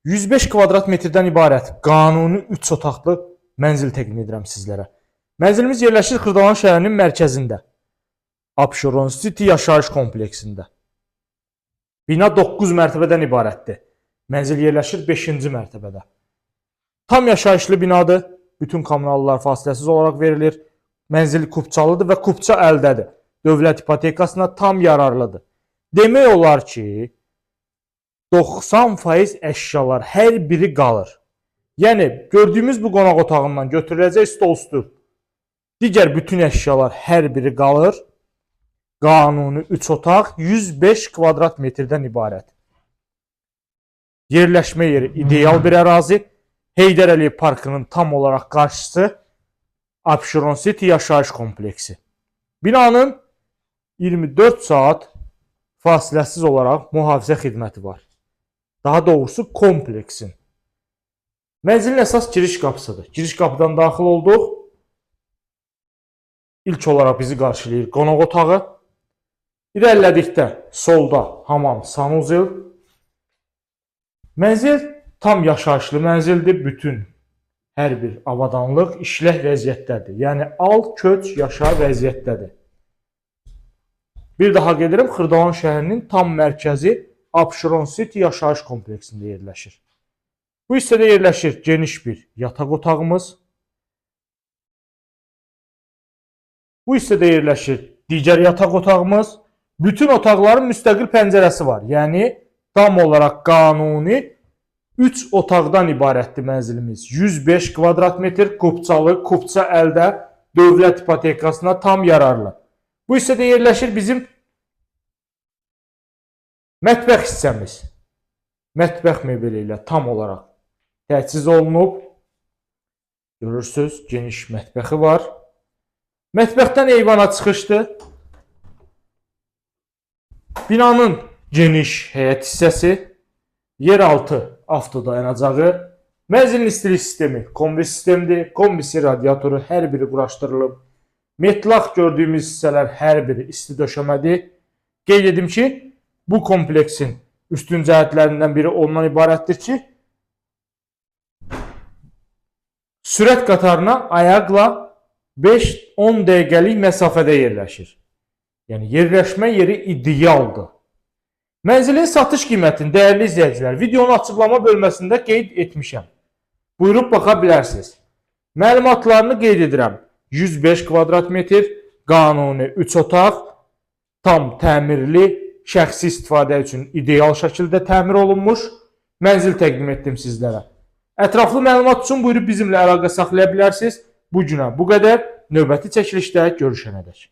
105 kvadrat metrdən ibarət qanuni 3 otaqlı mənzil təqdim edirəm sizlərə. Mənzilimiz yerləşir Xırdalan şəhərinin mərkəzində. Abşeron City yaşayış kompleksində. Bina 9 mərtəbədən ibarətdir. Mənzil yerləşir 5-ci mərtəbədə. Tam yaşayışlı binadır. Bütün kommunallar fasiləsiz olaraq verilir. Mənzil kupçalıdır və kupça əldədir. Dövlət ipotekasına tam yararlıdır. Demək olar ki, 90% əşyalar hər biri qalır. Yəni, gördüyümüz bu qonaq otağından götürüləcək stol stul. Digər bütün əşyalar hər biri qalır. Qanuni 3 otaq 105 kvadrat metrdən ibarət. Yerləşmə yeri ideal bir ərazi. Heydər Əliyev Parkının tam olaraq qarşısı Abşeron City yaşayış kompleksi. Binanın 24 saat fasiləsiz olaraq mühafizə xidməti var. Daha doğrusu kompleksin. Mənzilin əsas giriş qapısıdır. Giriş qapıdan daxil olduq. İlk olaraq bizi qarşılayır qonaq otağı. İrəlilədikdə solda hamam, sanuzel. Mənzil tam yaşayışlı mənzildir. Bütün hər bir avadanlıq işlək vəziyyətdədir. Yəni al, köç, yaşa vəziyyətdədir. Bir daha gedirəm, Xırdalan şəhərinin tam mərkəzi Abşeron City yaşayış kompleksində yerləşir. Bu hissədə yerləşir geniş bir yataq otağımız. Bu hissədə yerləşir digər yataq otağımız. Bütün otaqların müstəqil pəncərəsi var. Yəni tam olaraq qanuni 3 otaqdan ibarətdir mənzilimiz. 105 kvadrat metr kupçalı, kupça əldə, dövlət ipotekasına tam yararlı. Bu hissədə yerləşir bizim mətbəx hissəmiz. Mətbəx mebeli ilə tam olaraq təchiz olunub. Görürsünüz, geniş mətbəxi var. Mətbəxdən eyvana çıxışdır. Binanın geniş həyət hissəsi, yeraltı avtodayanacağı, mənzilin istilik sistemi kombi sistemdir. Kombisi radiatoru hər biri quraşdırılıb. Metlaq gördüyümüz hissələr hər biri isti döşəmədir. Qeyd edim ki, bu kompleksin üstün cəhətlərindən biri ondan ibarətdir ki, sürət qatarına ayaqla 5-10 dəqiqəlik məsafədə yerləşir. Yəni, yerləşmə yeri idealdır. Mənzilin satış qiymətini, dəyərli izləyicilər, videonun açıqlama bölməsində qeyd etmişəm. Buyurub baxa bilərsiniz. Məlumatlarını qeyd edirəm. 105 kvadrat metr, qanuni 3 otaq, tam təmirli, şəxsi istifadə üçün ideal şəkildə təmir olunmuş mənzil təqdim etdim sizlərə. Ətraflı məlumat üçün buyurub bizimlə əlaqə saxlaya bilərsiniz. Bu günə bu qədər. Növbəti çəkilişdə görüşənədək.